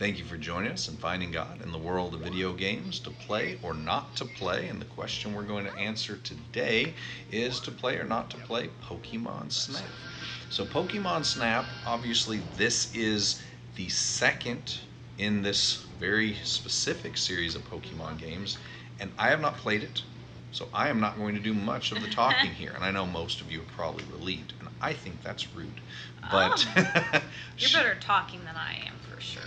Thank you for joining us in Finding God in the world of video games, to play or not to play. And the question we're going to answer today is to play or not to play Pokemon Snap. So Pokemon Snap, obviously this is the second in this very specific series of Pokemon games, and I have not played it. So I am not going to do much of the talking here, and I know most of you are probably relieved, and I think that's rude. But you're better at talking than I am, for sure.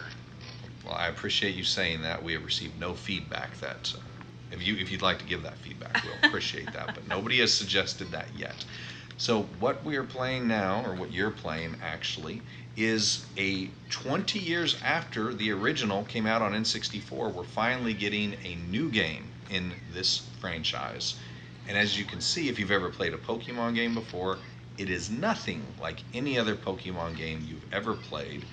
Well, I appreciate you saying that. We have received no feedback that, if you'd like to give that feedback, we'll appreciate that. But nobody has suggested that yet. So what we are playing now, or what you're playing actually, is a 20 years after the original came out on N64. We're finally getting a new game in this franchise. And as you can see, if you've ever played a Pokemon game before, it is nothing like any other Pokemon game you've ever played,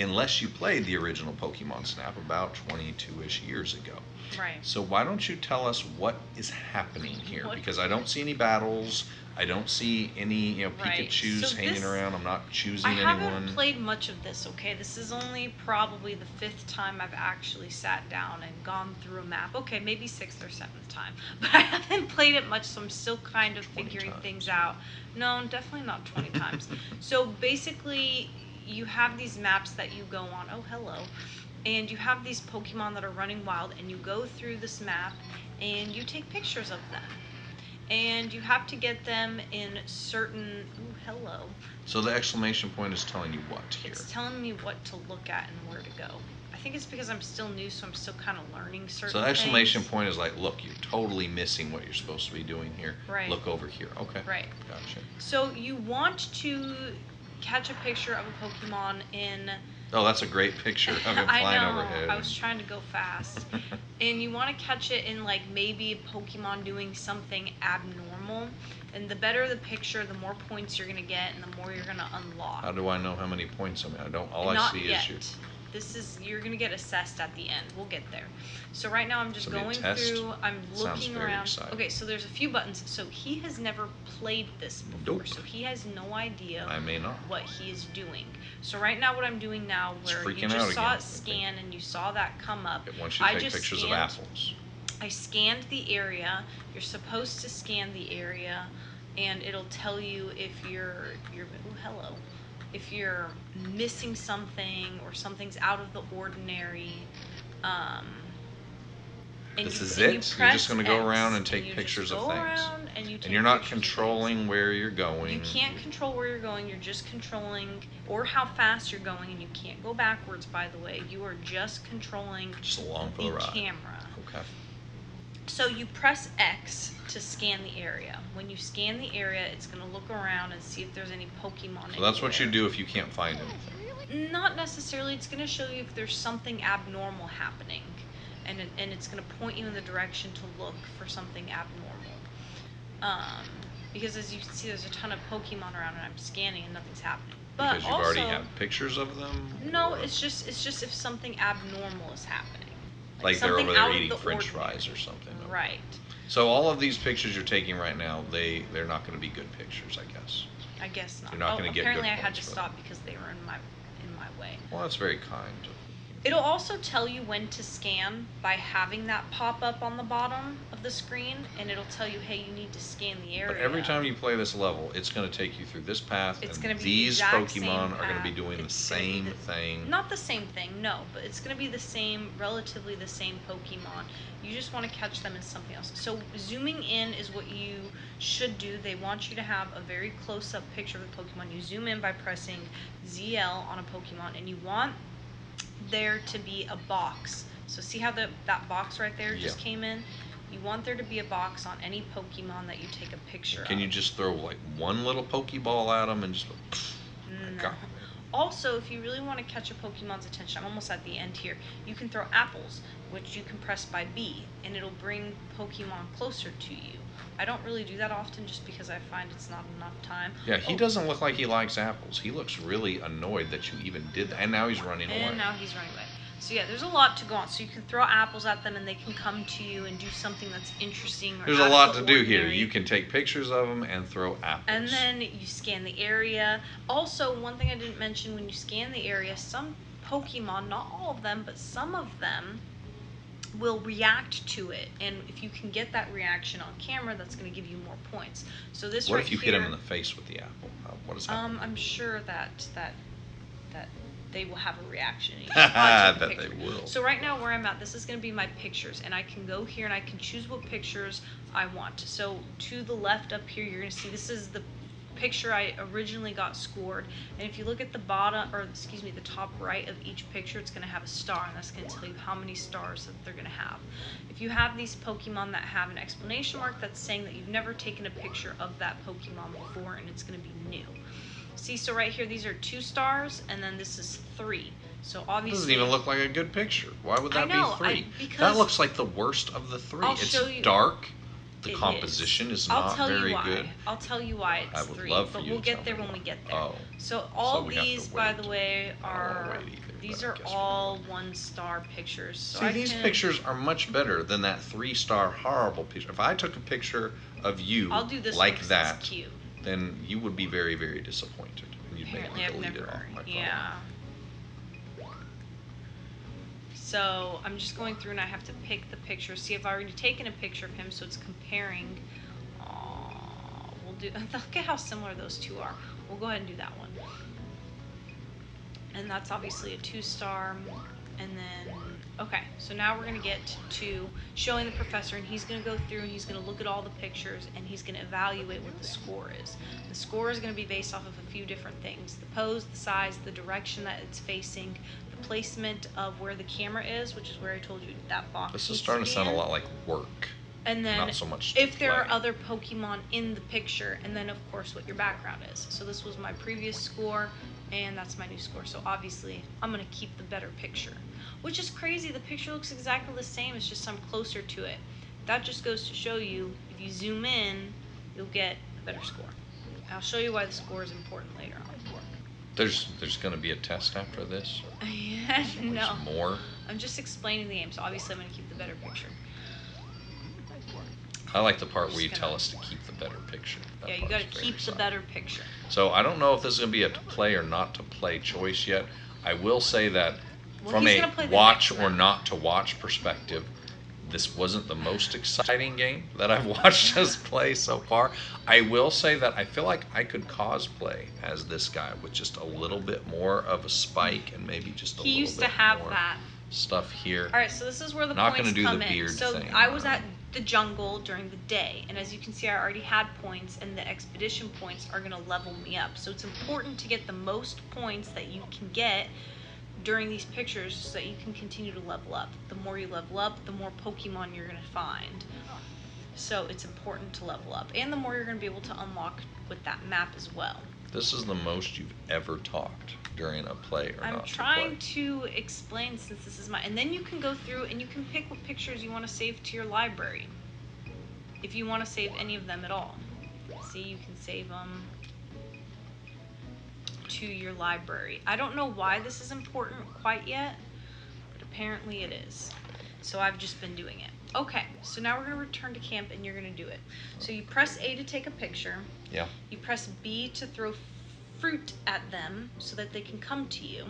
unless you played the original Pokemon Snap about 22-ish years ago. Right. So why don't you tell us what is happening here? Because I don't see any battles. I don't see any, Pikachus hanging around. I'm not choosing anyone. I haven't played much of this, okay? This is only probably the 5th time I've actually sat down and gone through a map. Okay, maybe 6th or 7th time. But I haven't played it much, so I'm still kind of figuring things out. No, definitely not 20 times. So basically, you have these maps that you go on. Oh, hello. And you have these Pokemon that are running wild, and you go through this map, and you take pictures of them. And you have to get them in certain... Ooh, hello. So the exclamation point is telling you what here? It's telling me what to look at and where to go. I think it's because I'm still new, so I'm still kind of learning certain things. So the exclamation point is like, look, you're totally missing what you're supposed to be doing here. Right. Look over here. Okay. Right. Gotcha. So you want to catch a picture of a Pokemon in... Oh, that's a great picture of him flying overhead. I was trying to go fast. And you want to catch it in, like, maybe a Pokemon doing something abnormal. And the better the picture, the more points you're going to get, and the more you're going to unlock. How do I know how many points I'm at? All I see is you. You're going to get assessed at the end. We'll get there. So right now I'm just going through, I'm looking around. Exciting. Okay, so there's a few buttons. So he has never played this before. Nope. So he has no idea what he is doing. So right now what I'm doing now, where you just saw it scan and you saw that come up. It wants you to take pictures of apples. I scanned the area. You're supposed to scan the area, and it'll tell you if you're ooh, hello. If you're missing something or something's out of the ordinary, this is it? You're just going to go around and take pictures of things. And you're not controlling where you're going. You can't control where you're going. You're just controlling, or how fast you're going, and you can't go backwards, by the way. You are just controlling the camera. Okay. So you press X to scan the area. When you scan the area, it's going to look around and see if there's any Pokemon. So that's what you do if you can't find anything. Not necessarily. It's going to show you if there's something abnormal happening, and it's going to point you in the direction to look for something abnormal. Because as you can see, there's a ton of Pokemon around, and I'm scanning, and nothing's happening. But because you've already have pictures of them? No, it's just if something abnormal is happening. Like they're over there eating French fries or something. Right. So all of these pictures you're taking right now, they're not going to be good pictures, I guess. I guess not. You're not going to get good apparently I had to for stop them. because they were in my way. Well, that's very kind. It'll also tell you when to scan by having that pop up on the bottom of the screen, and it'll tell you, hey, you need to scan the area. But every time you play this level, it's going to take you through this path, and these Pokemon are going to be doing the same thing. Not the same thing, no, but it's going to be the same, relatively the same Pokemon. You just want to catch them in something else. So zooming in is what you should do. They want you to have a very close-up picture of the Pokemon. You zoom in by pressing ZL on a Pokemon, and you want there to be a box. So see how that box right there just came in? You want there to be a box on any Pokemon that you take a picture of. Can you just throw like one little Pokeball at them and just no. Also, if you really want to catch a Pokemon's attention, I'm almost at the end here, you can throw apples, which you can press by B, and it'll bring Pokemon closer to you. I don't really do that often just because I find it's not enough time. Yeah, he doesn't look like he likes apples. He looks really annoyed that you even did that. And now he's running away. And now he's running away. So yeah, there's a lot to go on. So you can throw apples at them and they can come to you and do something that's interesting. Or there's a lot to do here. You can take pictures of them and throw apples. And then you scan the area. Also, one thing I didn't mention, when you scan the area, some Pokemon, not all of them, but some of them will react to it, and if you can get that reaction on camera, that's going to give you more points. So this What right if you here, hit him in the face with the apple? What does happen? I'm sure that they will have a reaction. And you just I take a bet they picture. will. So right now where I'm at, this is going to be my pictures, and I can go here and I can choose what pictures I want. So to the left up here, you're going to see this is the picture I originally got scored, and if you look at the bottom, or excuse me, the top right of each picture, it's going to have a star, and that's going to tell you how many stars that they're going to have. If you have these Pokemon that have an exclamation mark, that's saying that you've never taken a picture of that Pokemon before, and it's going to be new. See, so right here, these are 2 stars, and then this is 3. So obviously, It doesn't even look like a good picture. Why would that know, be 3? because That looks like the worst of the 3. I'll It's show you- dark. The it composition is I'll not tell very you why. good. I'll tell you why I it's would 3, love for but you we'll to get tell there me when we why. get there. Oh. So all So we have to these, by wait. the way, I don't wanna are wait either, these but I are guess we all will. 1-star pictures. So See, I these can, pictures are much better than that 3-star horrible picture. If I took a picture of you I'll do this like one 'cause that, it's cute. then you would be very, very disappointed. And you'd Apparently, make I've me delete it never. off my phone. Yeah. So I'm just going through and I have to pick the picture. See, I've already taken a picture of him, so it's comparing. We'll do. Look at how similar those 2 are. We'll go ahead and do that one. And that's obviously a 2-star. And then, okay, so now we're going to get to showing the professor, and he's going to go through and he's going to look at all the pictures and he's going to evaluate what the score is. The score is going to be based off of a few different things: the pose, the size, the direction that it's facing, the placement of where the camera is, which is where I told you that box. This is needs starting to be sound a in. lot like work. And then Not so much to if there are play. other Pokemon in the picture, and then of course what your background is. So this was my previous score, and that's my new score. So obviously I'm gonna keep the better picture, which is crazy. The picture looks exactly the same, it's just I'm closer to it. That just goes to show you, if you zoom in, you'll get a better score. I'll show you why the score is important later on. There's going to be a test after this? No, There's more? I'm just explaining the game, so obviously I'm gonna keep the better picture. I like the part where you Just tell gonna- us to keep the better picture. That Yeah, you part's gotta very keep the solid. better picture. So I don't know if this is going to be a to play or not to play choice yet. I will say that Well, from he's a gonna play the watch next or round. not to watch perspective, this wasn't the most exciting game that I've watched us play so far. I will say that I feel like I could cosplay as this guy with just a little bit more of a spike and maybe just a He little used to bit have more that. stuff here. All right, so this is where the Not points gonna do the come in. beard So thing, I was no. at the jungle during the day, and as you can see, I already had points, and the expedition points are gonna level me up. So it's important to get the most points that you can get during these pictures so that you can continue to level up. The more you level up, the more Pokemon you're gonna find. So it's important to level up, and the more you're gonna be able to unlock with that map as well. This is the most you've ever talked during a play or I'm not trying to play. to explain, since this is my, and then you can go through and you can pick what pictures you want to save to your library. If you want to save any of them at all. See, you can save them to your library. I don't know why this is important quite yet, but apparently it is. So I've just been doing it. Okay, so now we're going to return to camp and you're going to do it. So you press A to take a picture. Yeah. You press B to throw fruit at them so that they can come to you.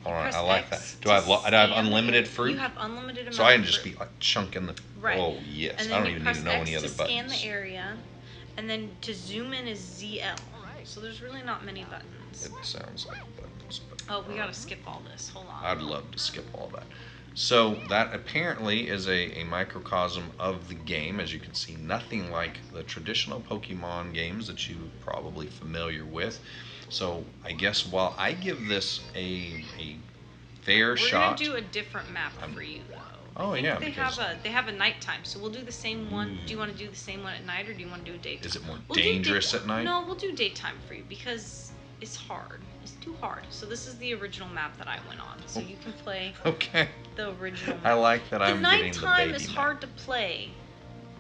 All right, Press I like X that. Do I have, to do I have scan the unlimited area. fruit? You have unlimited amount So I can of just fruit. be like chunking the. Right. Oh yes, And I then don't you even press need to know X any other to scan buttons. the area, and then to zoom in is ZL. So there's really not many buttons. It sounds like buttons. But, Oh, we gotta skip all this. Hold on. I'd love to skip all that. So that apparently is a microcosm of the game. As you can see, nothing like the traditional Pokemon games that you're probably familiar with. So I guess while I give this a fair We're shot. gonna do a different map for you though. Oh, I think yeah, They because- have a nighttime, so we'll do the same one. Ooh. Do you want to do the same one at night, or do you want to do a daytime? Is it more We'll do dangerous at night? No, we'll do daytime for you because it's hard. It's too hard. So this is the original map that I went on, so you can play Okay. the original map. I like that I'm the getting the nighttime baby is map. hard to play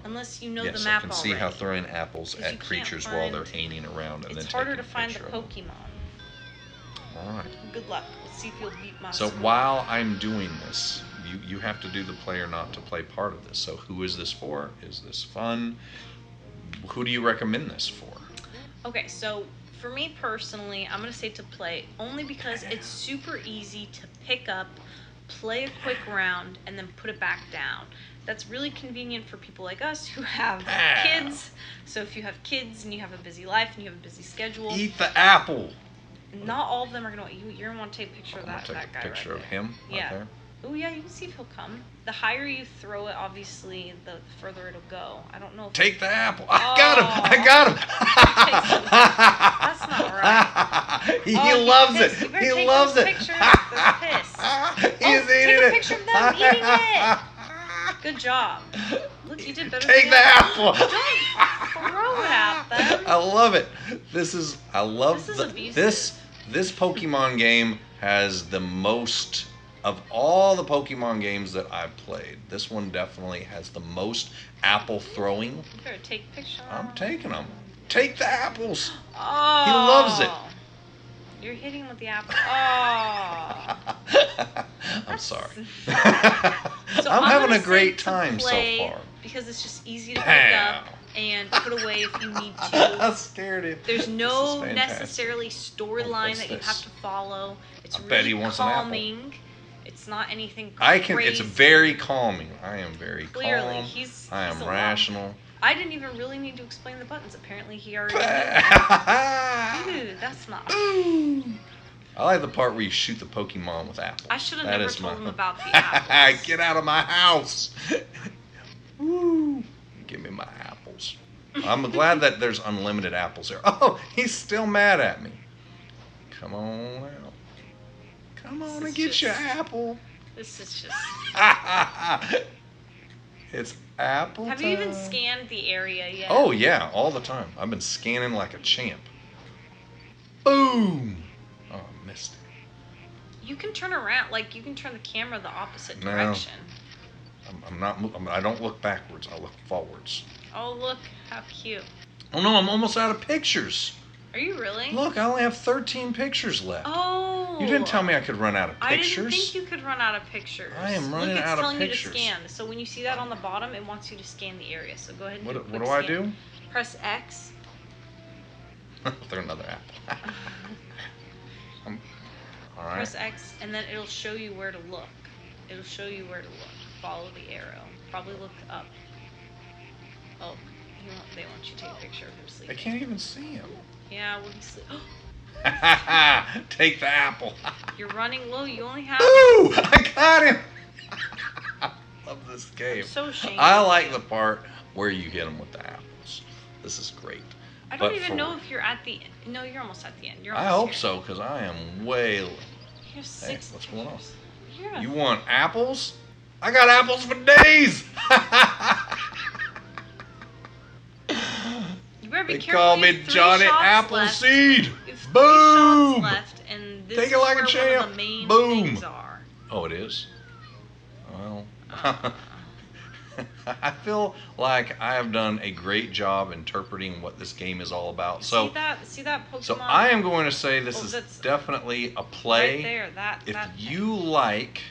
unless you know Yes, the map I can already. see how throwing apples 'Cause you at can't creatures while find- they're hanging around and then It's harder to taking a find the picture of them. Pokemon. All right. Good luck. Let's see if you'll beat my So score. while I'm doing this, you have to do the play or not to play part of this. So who is this for? Is this fun? Who do you recommend this for? Okay, so For me personally, I'm going to say to play only because it's super easy to pick up, play a quick round, and then put it back down. That's really convenient for people like us who have kids. So if you have kids and you have a busy life and you have a busy schedule, Eat the apple. not all of them are going to. You're going to want to take a picture of that Take guy a picture right of there. him Yeah. right there. Oh yeah, you can see if he'll come. The higher you throw it, obviously, the further it'll go. I don't know if Take the apple. I got him. I got him. That's not right. He Oh, loves he's pissed. it. You better He take loves those it. pictures. They're pissed. He's eating take a it. picture of them eating it. Good job. Look, you did better. Take the apple. Don't throw it at them. I love it. I love This is abusive. this Pokemon game has the most of all the Pokemon games that I've played. This one definitely has the most apple throwing. You better take a picture. I'm taking them. Take the apples. Oh. He loves it. You're hitting with the apple. Oh. I'm sorry. So I'm having gonna a great say to time so play far. Because it's just easy to pick up and put away if you need to. I scared him. There's no This is fantastic. necessarily storyline What's that you this? have to follow. It's I really bet he wants an apple. calming. It's not anything It's crazy. very calming. I am very Clearly, calm. he's I am a lot. rational. I didn't even really need to explain the buttons. Apparently, he already knew. Dude, that's not. I like the part where you shoot the Pokemon with apples. I should have That never is told my- him about the apples. Get out of my house. Woo. Give me my apples. I'm glad that there's unlimited apples there. Oh, he's still mad at me. Come on out. Come on and get your apple. This is just. It's apple Have you even time. scanned the area yet? Oh, yeah, all the time. I've been scanning like a champ. Boom. Oh, I missed it. You can turn around, like you can turn the camera the opposite No. direction. I don't look backwards. I look forwards. Oh, look how cute. Oh no, I'm almost out of pictures. Are you really? Look, I only have 13 pictures left. Oh. You didn't tell me I could run out of I didn't pictures. think you could run out of pictures. I am running Look, it's out of telling pictures. you to scan. So when you see that on the bottom, it wants you to scan the area. So go ahead and do a What quick do I scan. do? Press X. Throw another apple. All right. Press X, and then it'll show you where to look. It'll show you where to look. Follow the arrow. Probably look up. Oh, they want you to take a picture of him I sleeping. can't even see him. Yeah, when he's sleeping. Take the apple. You're running low. You only have. Ooh, I got him. Love this game. I'm so ashamed. I of like you. the part where you hit them with the apples. This is great. I don't but even for- know if you're at the. No, you're almost at the end. You're I almost hope here. so, because I am way. You have 6 what's going on? pictures. You're a- You want apples? I got apples for days. You better be They careful. call You me have 3 Johnny shots Appleseed. left. You have 3 Boom. shots left, and this Take is it like a where champ. one of the main Boom. things are. Oh, it is? Well, I feel like I have done a great job interpreting what this game is all about. See that Pokemon? So I am going to say this Oh, is that's definitely a play. right there. If that you like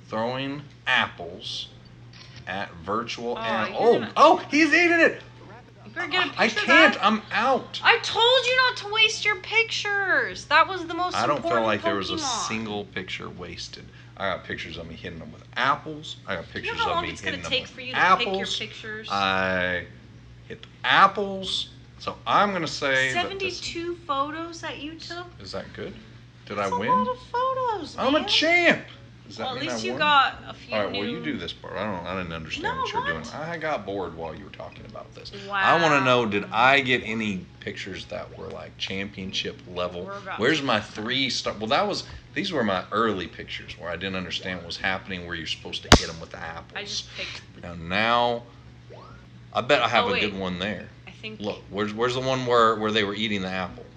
throwing apples at virtual Oh, animals. you're gonna- Oh, he's eating it. You better get a picture I of can't. that. I'm out. I told you not to waste your pictures. That was the most I don't important feel like there was a Pokemon. single picture wasted. I got pictures of me hitting them with apples. I got You pictures know how of long me it's gonna hitting them take with for you to apples. pick your pictures? I hit the apples. So I'm gonna say that this, 72 photos that you took. is that good? Did That's I a win? lot of photos, I'm a man. champ. Does that Well, at mean least I you won? got a few All right, new. well, you do this part. I didn't understand No, what you're what? doing. I got bored while you were talking about this. Wow. I want to know, did I get any pictures that were like championship level? We're about Where's to. my 3-star? Well, these were my early pictures where I didn't understand what was happening, where you're supposed to hit them with the apples. I just picked. Now, I bet I have Oh, a wait. good one there. I think. Look, where's the one where they were eating the apple?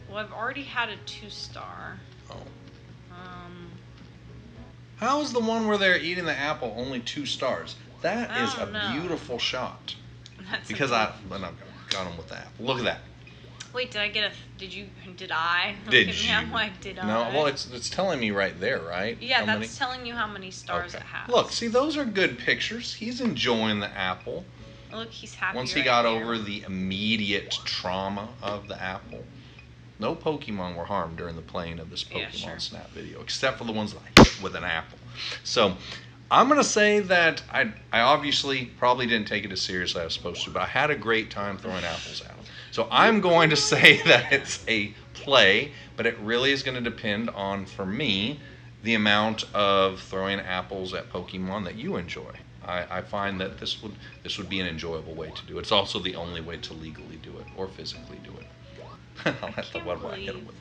Well, I've already had a 2-star. Oh. Um, How is the one where they're eating the apple only 2 stars? That I is a don't know. beautiful shot. that's Because a- I got them with the apple. Look at that. Wait, did I get a? Did you? Did I? Look Did at me, you? I'm like, did No, I? well, it's telling me right there, right? Yeah, How that's many? telling you how many stars Okay. it has. Look, see, those are good pictures. He's enjoying the apple. Look, he's happy. Once he right got there. over the immediate trauma of the apple, no Pokemon were harmed during the playing of this Yeah, Pokemon sure. Snap video, except for the ones that I hit with an apple. So I'm going to say that I obviously probably didn't take it as seriously as I was supposed to, but I had a great time throwing apples at him. So I'm going to say that it's a play, but it really is going to depend on, for me, the amount of throwing apples at Pokemon that you enjoy. I find that this would be an enjoyable way to do it. It's also the only way to legally do it or physically do it. I'll have to what do I hit him with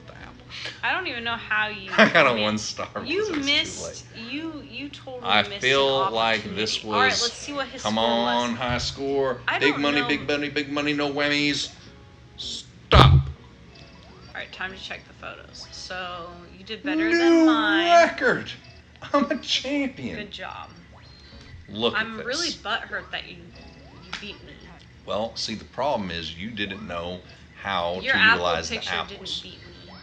the apple. I don't even know how you. I got a 1 star. You because it was too missed. late. You totally I missed. feel an like opportunity. this was. All right, let's see what his Come score on, was. high score. I Big don't money, know. big money, no whammies. Stop. All right, time to check the photos. So you did better New than mine. record. I'm a champion. Good job. Look at I'm this. really butthurt that you beat me. Well, see, the problem is you didn't know how Your to apple utilize the picture apples. didn't beat me.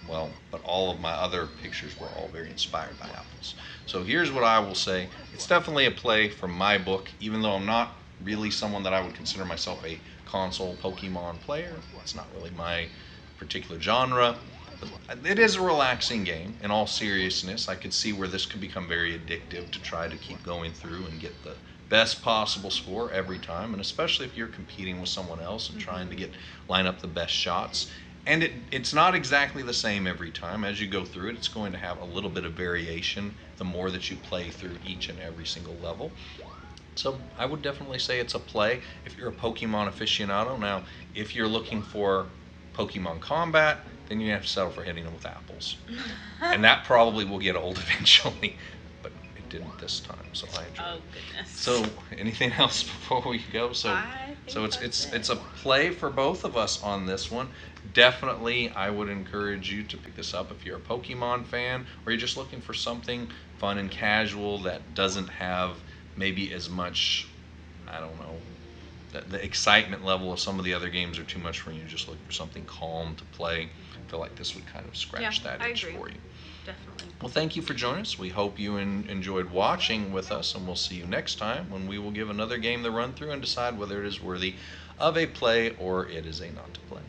Well, but all of my other pictures were all very inspired by apples. So here's what I will say. It's definitely a play from my book, even though I'm not really someone that I would consider myself a console Pokemon player. It's not really my particular genre. But it is a relaxing game. In all seriousness, I could see where this could become very addictive to try to keep going through and get the best possible score every time, and especially if you're competing with someone else and trying to line up the best shots. And it's not exactly the same every time. As you go through it, it's going to have a little bit of variation the more that you play through each and every single level. So I would definitely say it's a play if you're a Pokemon aficionado. Now, if you're looking for Pokemon combat, then you have to settle for hitting them with apples. And that probably will get old eventually, but it didn't this time, so I enjoyed Oh it. goodness. So, anything else before we go? So it's a play for both of us on this one. Definitely, I would encourage you to pick this up if you're a Pokemon fan or you're just looking for something fun and casual that doesn't have maybe as much, I don't know, the excitement level of some of the other games are too much for you. Just looking for something calm to play. I feel like this would kind of scratch that itch for you. Definitely. Well, thank you for joining us. We hope you enjoyed watching with us, and we'll see you next time when we will give another game the run through and decide whether it is worthy of a play or it is a not to play.